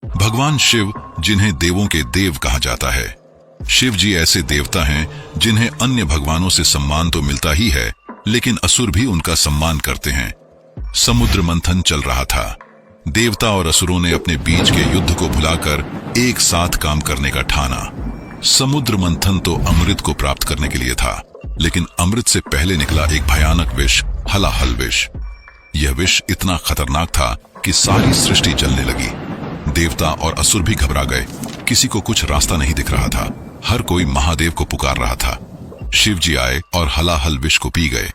भगवान शिव, जिन्हें देवों के देव कहा जाता है। शिव जी ऐसे देवता हैं जिन्हें अन्य भगवानों से सम्मान तो मिलता ही है, लेकिन असुर भी उनका सम्मान करते हैं। समुद्र मंथन चल रहा था। देवता और असुरों ने अपने बीच के युद्ध को भुलाकर एक साथ काम करने का ठाना। समुद्र मंथन तो अमृत को प्राप्त करने के लिए था, लेकिन अमृत से पहले निकला एक भयानक विष, हलाहल विष। यह विष इतना खतरनाक था कि सारी सृष्टि जलने लगी। देवता और असुर भी घबरा गए। किसी को कुछ रास्ता नहीं दिख रहा था। हर कोई महादेव को पुकार रहा था। शिव जी आए और हलाहल विष को पी गए।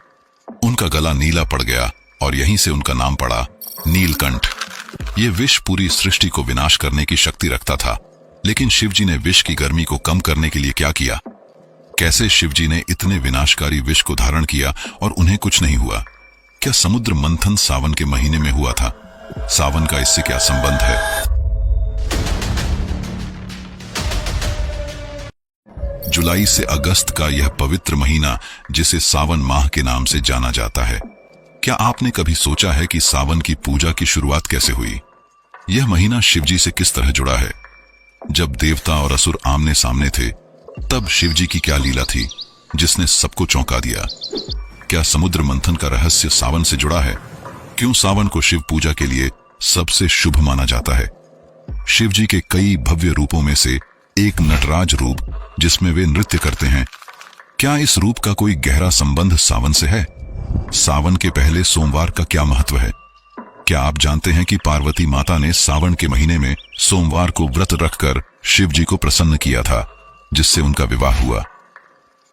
उनका गला नीला पड़ गया और यहीं से उनका नाम पड़ा नीलकंठ। ये विष पूरी सृष्टि को विनाश करने की शक्ति रखता था, लेकिन शिव जी ने विष की गर्मी को कम करने के लिए क्या किया? कैसे शिव जी ने इतने विनाशकारी विष को धारण किया और उन्हें कुछ नहीं हुआ? क्या समुद्र मंथन सावन के महीने में हुआ था? सावन का इससे क्या संबंध है? जुलाई से अगस्त का यह पवित्र महीना, जिसे सावन माह के नाम से जाना जाता है। क्या आपने कभी सोचा है कि सावन की पूजा की शुरुआत कैसे हुई? यह महीना शिवजी से किस तरह जुड़ा है? जब देवता और असुर आमने सामने थे, तब शिवजी की क्या लीला थी जिसने सबको चौंका दिया? क्या समुद्र मंथन का रहस्य सावन से जुड़ा है? क्यों सावन को शिव पूजा के लिए सबसे शुभ माना जाता है? शिवजी के कई भव्य रूपों में से एक नटराज रूप, जिसमें वे नृत्य करते हैं, क्या इस रूप का कोई गहरा संबंध सावन से है? सावन के पहले सोमवार का क्या महत्व है? क्या आप जानते हैं कि पार्वती माता ने सावन के महीने में सोमवार को व्रत रखकर शिव जी को प्रसन्न किया था, जिससे उनका विवाह हुआ?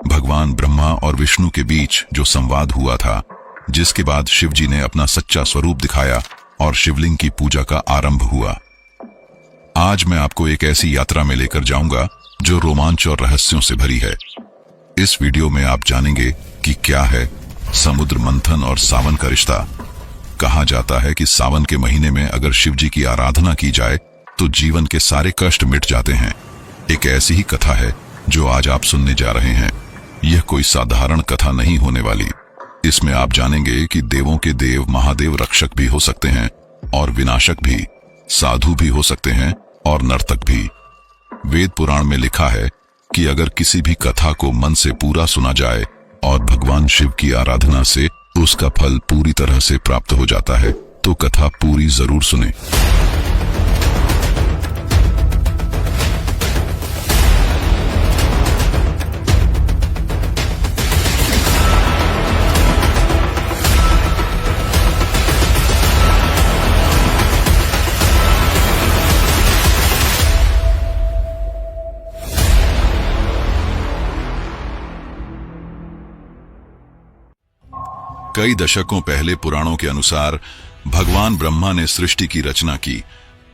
भगवान ब्रह्मा और विष्णु के बीच जो संवाद हुआ था, जिसके बाद शिव जी ने अपना सच्चा स्वरूप दिखाया और शिवलिंग की पूजा का आरंभ हुआ। आज मैं आपको एक ऐसी यात्रा में लेकर जाऊंगा जो रोमांच और रहस्यों से भरी है। इस वीडियो में आप जानेंगे कि क्या है समुद्र मंथन और सावन का रिश्ता। कहा जाता है कि सावन के महीने में अगर शिव जी की आराधना की जाए तो जीवन के सारे कष्ट मिट जाते हैं। एक ऐसी ही कथा है जो आज आप सुनने जा रहे हैं। यह कोई साधारण कथा नहीं होने वाली। इसमें आप जानेंगे कि देवों के देव महादेव रक्षक भी हो सकते हैं और विनाशक भी, साधु भी हो सकते हैं और नर्तक भी। वेद पुराण में लिखा है कि अगर किसी भी कथा को मन से पूरा सुना जाए और भगवान शिव की आराधना से उसका फल पूरी तरह से प्राप्त हो जाता है, तो कथा पूरी जरूर सुने। कई दशकों पहले पुराणों के अनुसार भगवान ब्रह्मा ने सृष्टि की रचना की।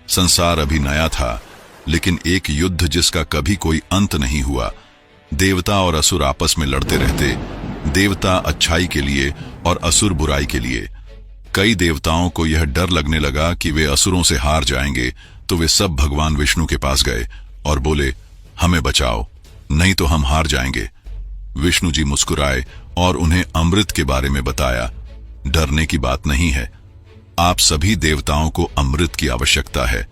संसार अभी नया था, लेकिन एक युद्ध जिसका कभी कोई अंत नहीं हुआ। देवता और असुर आपस में लड़ते रहते, देवता अच्छाई के लिए और असुर बुराई के लिए। कई देवताओं को यह डर लगने लगा कि वे असुरों से हार जाएंगे, तो वे सब भगवान विष्णु के पास गए और बोले, हमें बचाओ, नहीं तो हम हार जाएंगे। विष्णु जी मुस्कुराए और उन्हें अमृत के बारे में बताया। डरने की बात नहीं है, आप सभी देवताओं को अमृत की आवश्यकता है।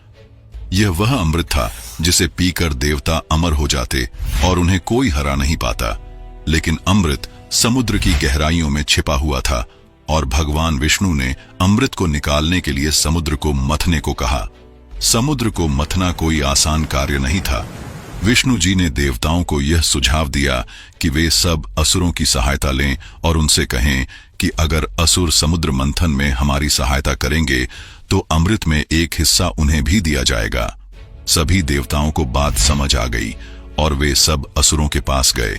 यह वह अमृत था जिसे पीकर देवता अमर हो जाते और उन्हें कोई हरा नहीं पाता। लेकिन अमृत समुद्र की गहराइयों में छिपा हुआ था और भगवान विष्णु ने अमृत को निकालने के लिए समुद्र को मथने को कहा। समुद्र को मथना कोई आसान कार्य नहीं था। विष्णु जी ने देवताओं को यह सुझाव दिया कि वे सब असुरों की सहायता लें और उनसे कहें कि अगर असुर समुद्र मंथन में हमारी सहायता करेंगे तो अमृत में एक हिस्सा उन्हें भी दिया जाएगा। सभी देवताओं को बात समझ आ गई और वे सब असुरों के पास गए।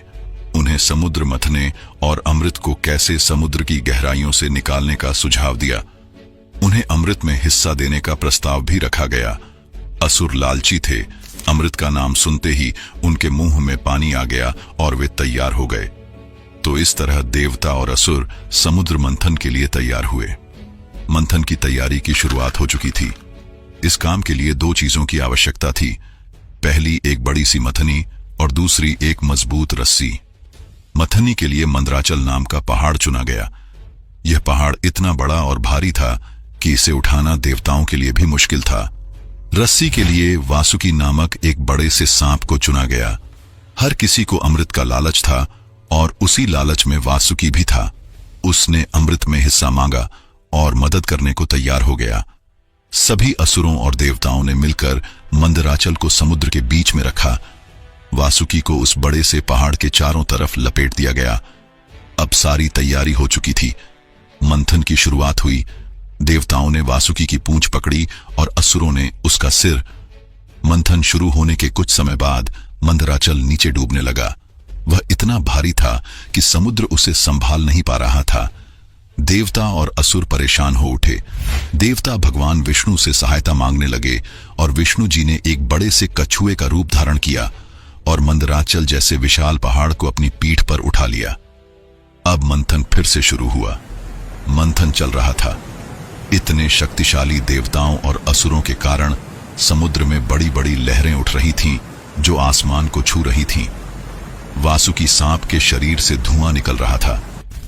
उन्हें समुद्र मथने और अमृत को कैसे समुद्र की गहराइयों से निकालने का सुझाव दिया। उन्हें अमृत में हिस्सा देने का प्रस्ताव भी रखा गया। असुर लालची थे। अमृत का नाम सुनते ही उनके मुंह में पानी आ गया और वे तैयार हो गए। तो इस तरह देवता और असुर समुद्र मंथन के लिए तैयार हुए। मंथन की तैयारी की शुरुआत हो चुकी थी। इस काम के लिए दो चीजों की आवश्यकता थी। पहली एक बड़ी सी मथनी और दूसरी एक मजबूत रस्सी। मथनी के लिए मंदराचल नाम का पहाड़ चुना गया। यह पहाड़ इतना बड़ा और भारी था कि इसे उठाना देवताओं के लिए भी मुश्किल था। रस्सी के लिए वासुकी नामक एक बड़े से सांप को चुना गया। हर किसी को अमृत का लालच था और उसी लालच में वासुकी भी था। उसने अमृत में हिस्सा मांगा और मदद करने को तैयार हो गया। सभी असुरों और देवताओं ने मिलकर मंदराचल को समुद्र के बीच में रखा। वासुकी को उस बड़े से पहाड़ के चारों तरफ लपेट दिया गया। अब सारी तैयारी हो चुकी थी। मंथन की शुरुआत हुई। देवताओं ने वासुकी की पूंछ पकड़ी और असुरों ने उसका सिर। मंथन शुरू होने के कुछ समय बाद मंदराचल नीचे डूबने लगा। वह इतना भारी था कि समुद्र उसे संभाल नहीं पा रहा था। देवता और असुर परेशान हो उठे। देवता भगवान विष्णु से सहायता मांगने लगे और विष्णु जी ने एक बड़े से कछुए का रूप धारण किया और मंदराचल जैसे विशाल पहाड़ को अपनी पीठ पर उठा लिया। अब मंथन फिर से शुरू हुआ। मंथन चल रहा था। इतने शक्तिशाली देवताओं और असुरों के कारण समुद्र में बड़ी बड़ी लहरें उठ रही थीं जो आसमान को छू रही थीं। वासुकी सांप के शरीर से धुआं निकल रहा था।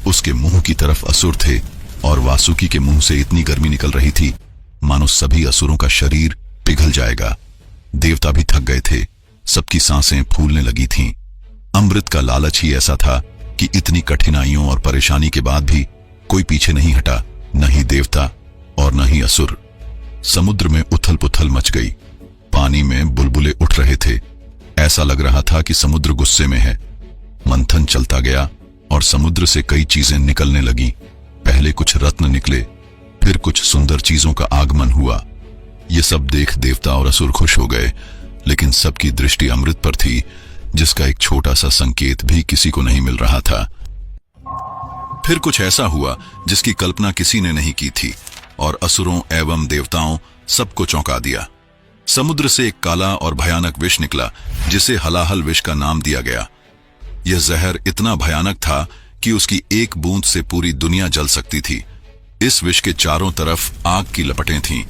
उसके मुंह की तरफ असुर थे और वासुकी के मुंह से इतनी गर्मी निकल रही थी मानो सभी असुरों का शरीर पिघल जाएगा। देवता भी थक गए थे। सबकी सांसें फूलने लगी थीं। अमृत का लालच ही ऐसा था कि इतनी कठिनाइयों और परेशानी के बाद भी कोई पीछे नहीं हटा, न ही देवता और न ही असुर। समुद्र में उथल पुथल मच गई। पानी में बुलबुले उठ रहे थे। ऐसा लग रहा था कि समुद्र गुस्से में है। मंथन चलता गया और समुद्र से कई चीजें निकलने लगी। पहले कुछ रत्न निकले, फिर कुछ सुंदर चीजों का आगमन हुआ। ये सब देख देवता और असुर खुश हो गए, लेकिन सबकी दृष्टि अमृत पर थी, जिसका एक छोटा सा संकेत भी किसी को नहीं मिल रहा था। फिर कुछ ऐसा हुआ जिसकी कल्पना किसी ने नहीं की थी और असुरों एवं देवताओं सबको चौंका दिया। समुद्र से एक काला और भयानक विष निकला, जिसे हलाहल विष का नाम दिया गया। यह जहर इतना भयानक था कि उसकी एक बूंद से पूरी दुनिया जल सकती थी। इस विष के चारों तरफ आग की लपटें थीं।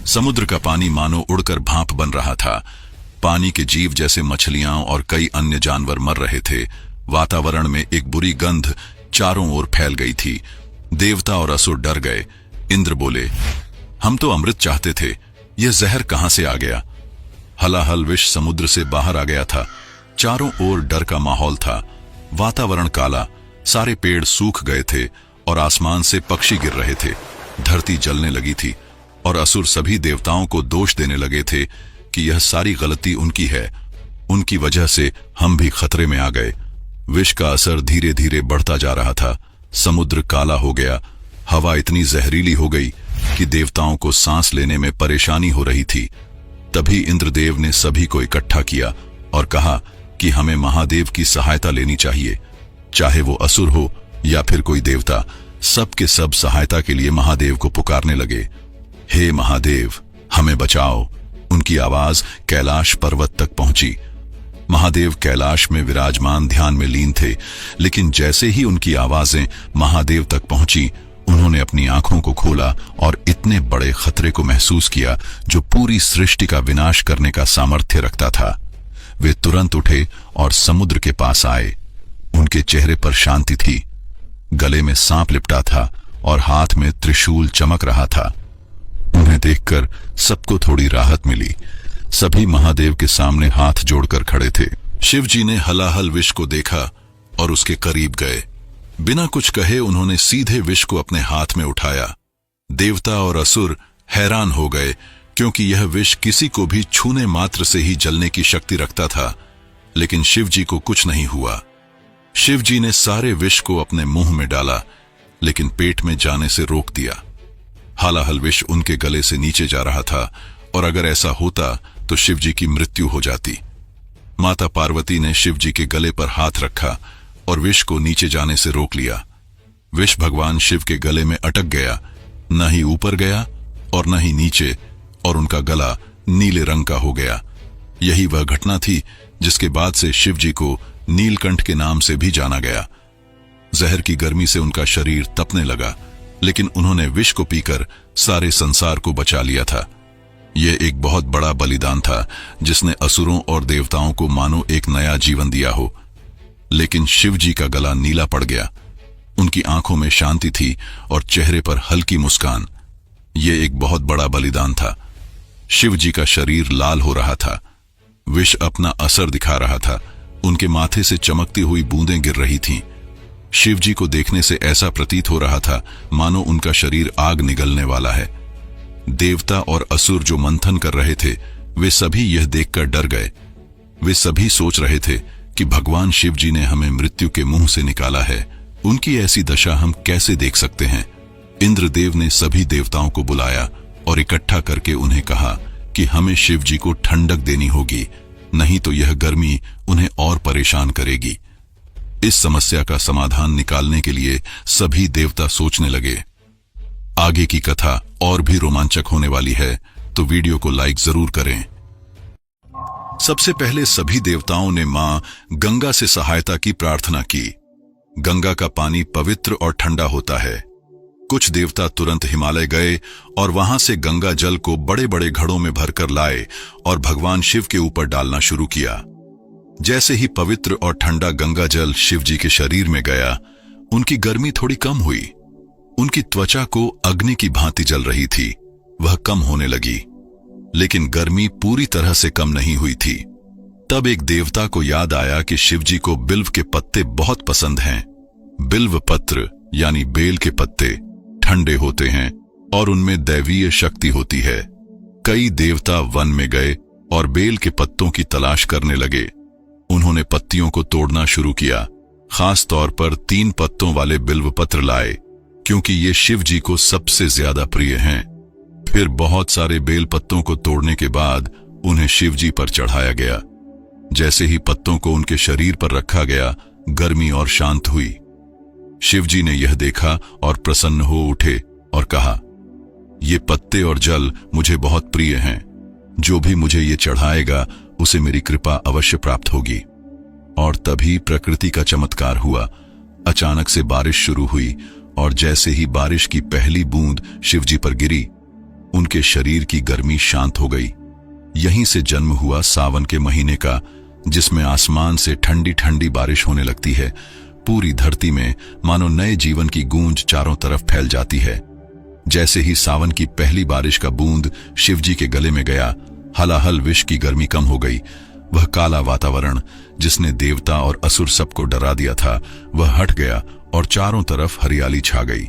समुद्र का पानी मानो उड़कर भाप बन रहा था। पानी के जीव जैसे मछलियां और कई अन्य जानवर मर रहे थे। वातावरण में एक बुरी गंध चारों ओर फैल गई थी। देवता और असुर डर गए। इंद्र बोले, हम तो अमृत चाहते थे, यह जहर कहां से आ गया? हलाहल विष समुद्र से बाहर आ गया था। चारों ओर डर का माहौल था। वातावरण काला, सारे पेड़ सूख गए थे और आसमान से पक्षी गिर रहे थे। धरती जलने लगी थी और असुर सभी देवताओं को दोष देने लगे थे कि यह सारी गलती उनकी है। उनकी वजह से हम भी खतरे में आ गए। विष का असर धीरे धीरे बढ़ता जा रहा था। समुद्र काला हो गया। हवा इतनी जहरीली हो गई कि देवताओं को सांस लेने में परेशानी हो रही थी। तभी इंद्रदेव ने सभी को इकट्ठा किया और कहा कि हमें महादेव की सहायता लेनी चाहिए। चाहे वो असुर हो या फिर कोई देवता, सब के सब सहायता के लिए महादेव को पुकारने लगे। हे महादेव, हमें बचाओ। उनकी आवाज कैलाश पर्वत तक पहुंची। महादेव कैलाश में विराजमान ध्यान में लीन थे, लेकिन जैसे ही उनकी आवाजें महादेव तक पहुंची, उन्होंने अपनी आंखों को खोला और इतने बड़े खतरे को महसूस किया जो पूरी सृष्टि का विनाश करने का सामर्थ्य रखता था। वे तुरंत उठे और समुद्र के पास आए। उनके चेहरे पर शांति थी। गले में सांप लिपटा था और हाथ में त्रिशूल चमक रहा था। उन्हें देखकर सबको थोड़ी राहत मिली। सभी महादेव के सामने हाथ जोड़कर खड़े थे। शिव जी ने हलाहल विष को देखा और उसके करीब गए। बिना कुछ कहे उन्होंने सीधे विष को अपने हाथ में उठाया। देवता और असुर हैरान हो गए, क्योंकि यह विष किसी को भी छूने मात्र से ही जलने की शक्ति रखता था। लेकिन शिव जी को कुछ नहीं हुआ। शिव जी ने सारे विष को अपने मुंह में डाला, लेकिन पेट में जाने से रोक दिया। हलाहल विष उनके गले से नीचे जा रहा था और अगर ऐसा होता तो शिव जी की मृत्यु हो जाती। माता पार्वती ने शिव जी के गले पर हाथ रखा और विष को नीचे जाने से रोक लिया। विष भगवान शिव के गले में अटक गया, न ही ऊपर गया और न ही नीचे, और उनका गला नीले रंग का हो गया। यही वह घटना थी जिसके बाद से शिव जी को नीलकंठ के नाम से भी जाना गया। जहर की गर्मी से उनका शरीर तपने लगा, लेकिन उन्होंने विष को पीकर सारे संसार को बचा लिया था। यह एक बहुत बड़ा बलिदान था जिसने असुरों और देवताओं को मानो एक नया जीवन दिया हो। लेकिन शिव जी का गला नीला पड़ गया। उनकी आंखों में शांति थी और चेहरे पर हल्की मुस्कान। यह एक बहुत बड़ा बलिदान था। शिव जी का शरीर लाल हो रहा था। विष अपना असर दिखा रहा था। उनके माथे से चमकती हुई बूंदें गिर रही थीं। शिव जी को देखने से ऐसा प्रतीत हो रहा था मानो उनका शरीर आग निगलने वाला है। देवता और असुर जो मंथन कर रहे थे, वे सभी यह देखकर डर गए। वे सभी सोच रहे थे कि भगवान शिव जी ने हमें मृत्यु के मुंह से निकाला है, उनकी ऐसी दशा हम कैसे देख सकते हैं। इंद्रदेव ने सभी देवताओं को बुलाया और इकट्ठा करके उन्हें कहा कि हमें शिव जी को ठंडक देनी होगी, नहीं तो यह गर्मी उन्हें और परेशान करेगी। इस समस्या का समाधान निकालने के लिए सभी देवता सोचने लगे। आगे की कथा और भी रोमांचक होने वाली है, तो वीडियो को लाइक जरूर करें। सबसे पहले सभी देवताओं ने मां गंगा से सहायता की प्रार्थना की। गंगा का पानी पवित्र और ठंडा होता है। कुछ देवता तुरंत हिमालय गए और वहां से गंगा जल को बड़े बड़े घड़ों में भरकर लाए और भगवान शिव के ऊपर डालना शुरू किया। जैसे ही पवित्र और ठंडा गंगा जल शिव जी के शरीर में गया, उनकी गर्मी थोड़ी कम हुई। उनकी त्वचा को अग्नि की भांति जल रही थी, वह कम होने लगी, लेकिन गर्मी पूरी तरह से कम नहीं हुई थी। तब एक देवता को याद आया कि शिव जी को बिल्व के पत्ते बहुत पसंद हैं। बिल्व पत्र यानी बेल के पत्ते ठंडे होते हैं और उनमें दैवीय शक्ति होती है। कई देवता वन में गए और बेल के पत्तों की तलाश करने लगे। उन्होंने पत्तियों को तोड़ना शुरू किया। खास तौर पर 3 पत्तों वाले बिल्व पत्र लाए, क्योंकि ये शिव जी को सबसे ज्यादा प्रिय हैं। फिर बहुत सारे बेल पत्तों को तोड़ने के बाद उन्हें शिव जी पर चढ़ाया गया। जैसे ही पत्तों को उनके शरीर पर रखा गया, गर्मी और शांत हुई। शिव जी ने यह देखा और प्रसन्न हो उठे और कहा, ये पत्ते और जल मुझे बहुत प्रिय हैं। जो भी मुझे ये चढ़ाएगा उसे मेरी कृपा अवश्य प्राप्त होगी। और तभी प्रकृति का चमत्कार हुआ। अचानक से बारिश शुरू हुई और जैसे ही बारिश की पहली बूंद शिव जी पर गिरी, उनके शरीर की गर्मी शांत हो गई। यहीं से जन्म हुआ सावन के महीने का, जिसमें आसमान से ठंडी ठंडी बारिश होने लगती है। पूरी धरती में मानो नए जीवन की गूंज चारों तरफ फैल जाती है। जैसे ही सावन की पहली बारिश का बूंद शिव जी के गले में गया, हलाहल विष की गर्मी कम हो गई। वह काला वातावरण जिसने देवता और असुर सबको डरा दिया था, वह हट गया और चारों तरफ हरियाली छा गई।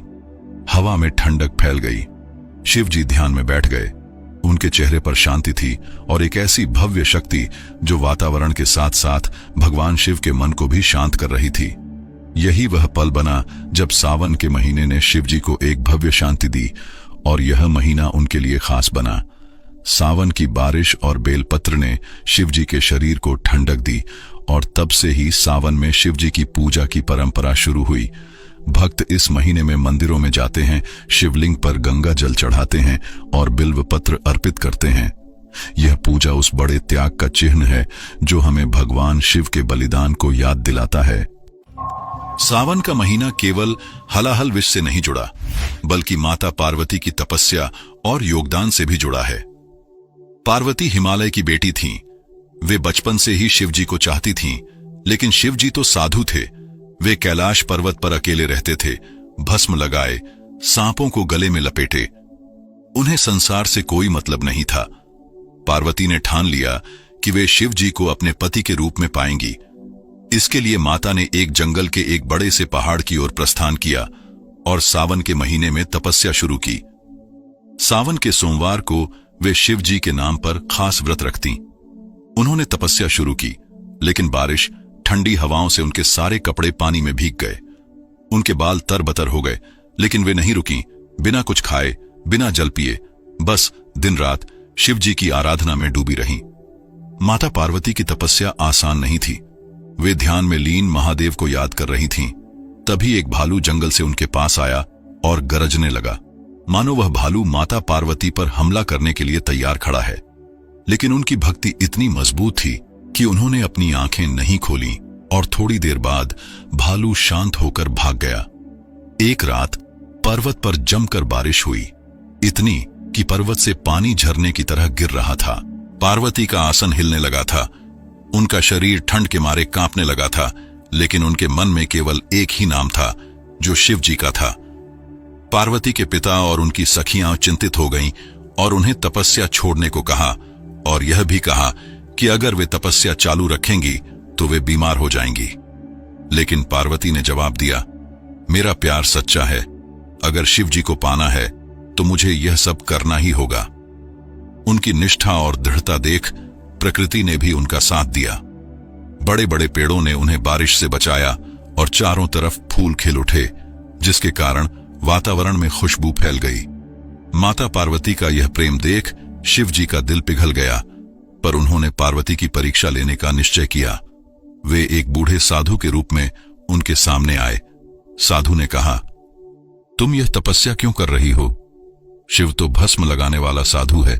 हवा में ठंडक फैल गई। शिव जी ध्यान में बैठ गए। उनके चेहरे पर शांति थी और एक ऐसी भव्य शक्ति जो वातावरण के साथ साथ भगवान शिव के मन को भी शांत कर रही थी। यही वह पल बना जब सावन के महीने ने शिव जी को एक भव्य शांति दी और यह महीना उनके लिए खास बना। सावन की बारिश और बेलपत्र ने शिव जी के शरीर को ठंडक दी और तब से ही सावन में शिव जी की पूजा की परंपरा शुरू हुई। भक्त इस महीने में मंदिरों में जाते हैं, शिवलिंग पर गंगा जल चढ़ाते हैं और बिल्व पत्र अर्पित करते हैं। यह पूजा उस बड़े त्याग का चिन्ह है जो हमें भगवान शिव के बलिदान को याद दिलाता है। सावन का महीना केवल हलाहल विष से नहीं जुड़ा, बल्कि माता पार्वती की तपस्या और योगदान से भी जुड़ा है। पार्वती हिमालय की बेटी थीं। वे बचपन से ही शिव जी को चाहती थीं, लेकिन शिव जी तो साधु थे। वे कैलाश पर्वत पर अकेले रहते थे, भस्म लगाए, सांपों को गले में लपेटे। उन्हें संसार से कोई मतलब नहीं था। पार्वती ने ठान लिया कि वे शिव जी को अपने पति के रूप में पाएंगी। इसके लिए माता ने एक जंगल के एक बड़े से पहाड़ की ओर प्रस्थान किया और सावन के महीने में तपस्या शुरू की। सावन के सोमवार को वे शिव जी के नाम पर खास व्रत रखती। उन्होंने तपस्या शुरू की, लेकिन बारिश, ठंडी हवाओं से उनके सारे कपड़े पानी में भीग गए। उनके बाल तरबतर हो गए, लेकिन वे नहीं रुकी। बिना कुछ खाए, बिना जल पिए, बस दिन रात शिव जी की आराधना में डूबी रहीं। माता पार्वती की तपस्या आसान नहीं थी। वे ध्यान में लीन महादेव को याद कर रही थीं। तभी एक भालू जंगल से उनके पास आया और गरजने लगा, मानो वह भालू माता पार्वती पर हमला करने के लिए तैयार खड़ा है। लेकिन उनकी भक्ति इतनी मजबूत थी कि उन्होंने अपनी आंखें नहीं खोली और थोड़ी देर बाद भालू शांत होकर भाग गया। एक रात पर्वत पर जमकर बारिश हुई, इतनी कि पर्वत से पानी झरने की तरह गिर रहा था। पार्वती का आसन हिलने लगा था, उनका शरीर ठंड के मारे कांपने लगा था, लेकिन उनके मन में केवल एक ही नाम था जो शिव जी का था। पार्वती के पिता और उनकी सखियां चिंतित हो गईं और उन्हें तपस्या छोड़ने को कहा और यह भी कहा कि अगर वे तपस्या चालू रखेंगी तो वे बीमार हो जाएंगी। लेकिन पार्वती ने जवाब दिया, मेरा प्यार सच्चा है, अगर शिव जी को पाना है तो मुझे यह सब करना ही होगा। उनकी निष्ठा और दृढ़ता देख प्रकृति ने भी उनका साथ दिया। बड़े बड़े पेड़ों ने उन्हें बारिश से बचाया और चारों तरफ फूल खिल उठे, जिसके कारण वातावरण में खुशबू फैल गई। माता पार्वती का यह प्रेम देख शिव जी का दिल पिघल गया, पर उन्होंने पार्वती की परीक्षा लेने का निश्चय किया। वे एक बूढ़े साधु के रूप में उनके सामने आए। साधु ने कहा, तुम यह तपस्या क्यों कर रही हो? शिव तो भस्म लगाने वाला साधु है,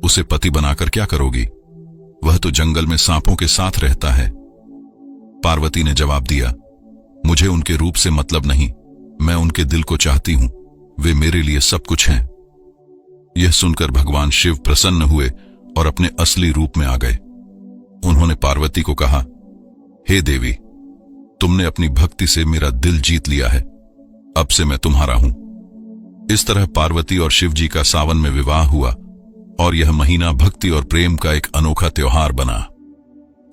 उसे पति बनाकर क्या करोगी? वह तो जंगल में सांपों के साथ रहता है। पार्वती ने जवाब दिया, मुझे उनके रूप से मतलब नहीं, मैं उनके दिल को चाहती हूं, वे मेरे लिए सब कुछ हैं। यह सुनकर भगवान शिव प्रसन्न हुए और अपने असली रूप में आ गए। उन्होंने पार्वती को कहा, हे देवी, तुमने अपनी भक्ति से मेरा दिल जीत लिया है, अब से मैं तुम्हारा हूं। इस तरह पार्वती और शिव जी का सावन में विवाह हुआ और यह महीना भक्ति और प्रेम का एक अनोखा त्योहार बना।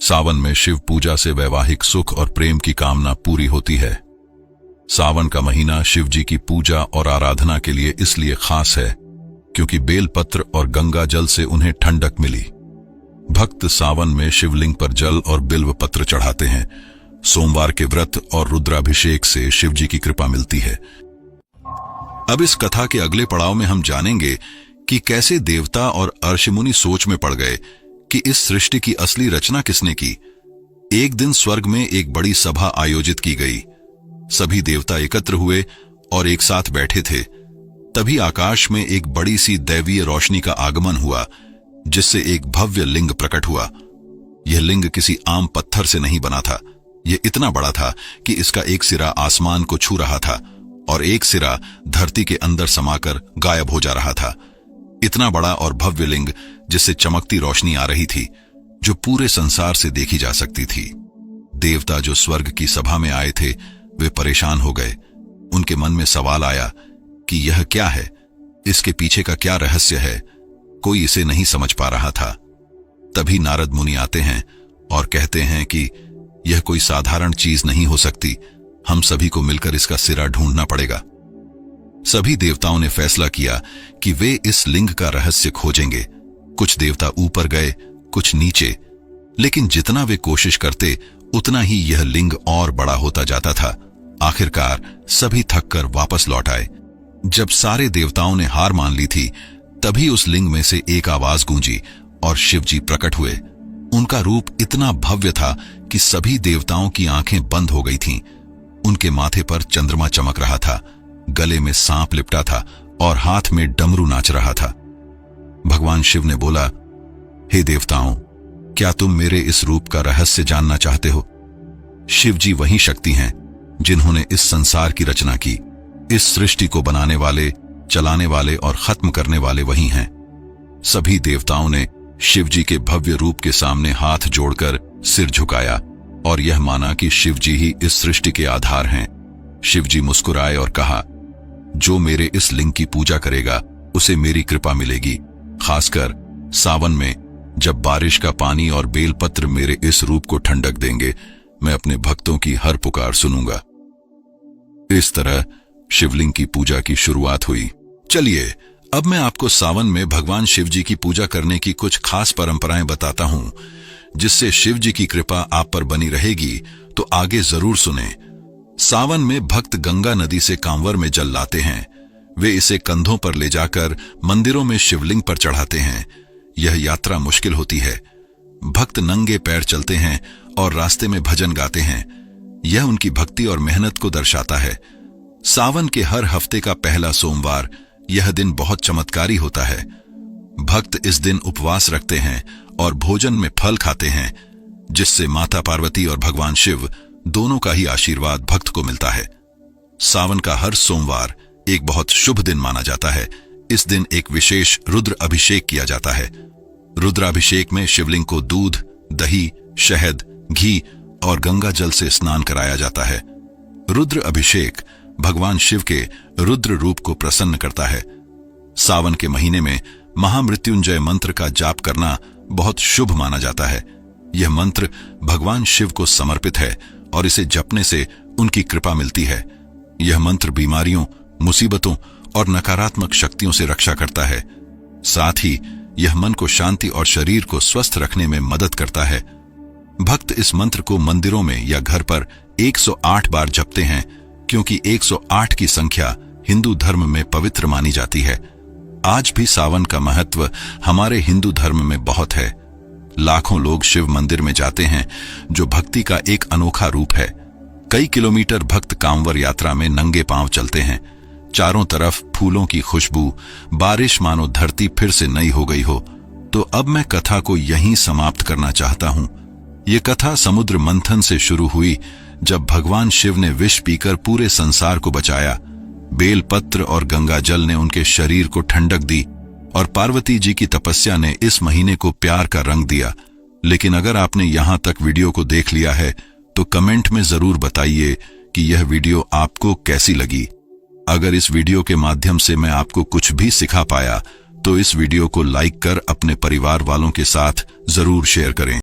सावन में शिव पूजा से वैवाहिक सुख और प्रेम की कामना पूरी होती है। सावन का महीना शिव जी की पूजा और आराधना के लिए इसलिए खास है क्योंकि बेलपत्र और गंगा जल से उन्हें ठंडक मिली। भक्त सावन में शिवलिंग पर जल और बिल्व पत्र चढ़ाते हैं। सोमवार के व्रत और रुद्राभिषेक से शिव जी की कृपा मिलती है। अब इस कथा के अगले पड़ाव में हम जानेंगे कि कैसे देवता और अर्षमुनि सोच में पड़ गए कि इस सृष्टि की असली रचना किसने की। एक दिन स्वर्ग में एक बड़ी सभा आयोजित की गई। सभी देवता एकत्र हुए और एक साथ बैठे थे। तभी आकाश में एक बड़ी सी दैवीय रोशनी का आगमन हुआ, जिससे एक भव्य लिंग प्रकट हुआ। यह लिंग किसी आम पत्थर से नहीं बना था। यह इतना बड़ा था कि इसका एक सिरा आसमान को छू रहा था और एक सिरा धरती के अंदर समाकर गायब हो जा रहा था। इतना बड़ा और भव्य लिंग जिससे चमकती रोशनी आ रही थी, जो पूरे संसार से देखी जा सकती थी। देवता जो स्वर्ग की सभा में आए थे, वे परेशान हो गए। उनके मन में सवाल आया कि यह क्या है, इसके पीछे का क्या रहस्य है। कोई इसे नहीं समझ पा रहा था। तभी नारद मुनि आते हैं और कहते हैं कि यह कोई साधारण चीज नहीं हो सकती, हम सभी को मिलकर इसका सिरा ढूंढना पड़ेगा। सभी देवताओं ने फैसला किया कि वे इस लिंग का रहस्य खोजेंगे। कुछ देवता ऊपर गए, कुछ नीचे, लेकिन जितना वे कोशिश करते उतना ही यह लिंग और बड़ा होता जाता था। आखिरकार सभी थककर वापस लौट आए। जब सारे देवताओं ने हार मान ली थी, तभी उस लिंग में से एक आवाज गूंजी और शिव जी प्रकट हुए। उनका रूप इतना भव्य था कि सभी देवताओं की आंखें बंद हो गई थीं। उनके माथे पर चंद्रमा चमक रहा था, गले में सांप लिपटा था और हाथ में डमरू नाच रहा था। भगवान शिव ने बोला, हे देवताओं, क्या तुम मेरे इस रूप का रहस्य जानना चाहते हो? शिव जी वही शक्ति हैं जिन्होंने इस संसार की रचना की। इस सृष्टि को बनाने वाले, चलाने वाले और खत्म करने वाले वही हैं। सभी देवताओं ने शिव जी के भव्य रूप के सामने हाथ जोड़कर सिर झुकाया और यह माना कि शिव जी ही इस सृष्टि के आधार हैं। शिव जी मुस्कुराए और कहा, जो मेरे इस लिंग की पूजा करेगा उसे मेरी कृपा मिलेगी। खासकर सावन में जब बारिश का पानी और बेलपत्र मेरे इस रूप को ठंडक देंगे, मैं अपने भक्तों की हर पुकार सुनूंगा। इस तरह शिवलिंग की पूजा की शुरुआत हुई। चलिए अब मैं आपको सावन में भगवान शिव जी की पूजा करने की कुछ खास परंपराएं बताता हूं, जिससे शिव जी की कृपा आप पर बनी रहेगी, तो आगे जरूर सुने। सावन में भक्त गंगा नदी से कांवर में जल लाते हैं। वे इसे कंधों पर ले जाकर मंदिरों में शिवलिंग पर चढ़ाते हैं। यह यात्रा मुश्किल होती है। भक्त नंगे पैर चलते हैं और रास्ते में भजन गाते हैं। यह उनकी भक्ति और मेहनत को दर्शाता है। सावन के हर हफ्ते का पहला सोमवार यह दिन बहुत चमत्कारी होता है। भक्त इस दिन उपवास रखते हैं और भोजन में फल खाते हैं, जिससे माता पार्वती और भगवान शिव दोनों का ही आशीर्वाद भक्त को मिलता है। सावन का हर सोमवार एक बहुत शुभ दिन माना जाता है। इस दिन एक विशेष रुद्र अभिषेक किया जाता है। रुद्राभिषेक में शिवलिंग को दूध, दही, शहद, घी और गंगा जल से स्नान कराया जाता है। रुद्र अभिषेक भगवान शिव के रुद्र रूप को प्रसन्न करता है। सावन के महीने में महामृत्युंजय मंत्र का जाप करना बहुत शुभ माना जाता है। यह मंत्र भगवान शिव को समर्पित है और इसे जपने से उनकी कृपा मिलती है। यह मंत्र बीमारियों, मुसीबतों और नकारात्मक शक्तियों से रक्षा करता है। साथ ही यह मन को शांति और शरीर को स्वस्थ रखने में मदद करता है। भक्त इस मंत्र को मंदिरों में या घर पर 108 बार जपते हैं, क्योंकि 108 की संख्या हिंदू धर्म में पवित्र मानी जाती है। आज भी सावन का महत्व हमारे हिंदू धर्म में बहुत है। लाखों लोग शिव मंदिर में जाते हैं, जो भक्ति का एक अनोखा रूप है। कई किलोमीटर भक्त कांवड़ यात्रा में नंगे पांव चलते हैं। चारों तरफ फूलों की खुशबू, बारिश मानो धरती फिर से नई हो गई हो। तो अब मैं कथा को यहीं समाप्त करना चाहता हूं। ये कथा समुद्र मंथन से शुरू हुई, जब भगवान शिव ने विष पीकर पूरे संसार को बचाया। बेलपत्र और गंगा जल ने उनके शरीर को ठंडक दी और पार्वती जी की तपस्या ने इस महीने को प्यार का रंग दिया। लेकिन अगर आपने यहां तक वीडियो को देख लिया है तो कमेंट में जरूर बताइए कि यह वीडियो आपको कैसी लगी। अगर इस वीडियो के माध्यम से मैं आपको कुछ भी सिखा पाया तो इस वीडियो को लाइक कर अपने परिवार वालों के साथ जरूर शेयर करें।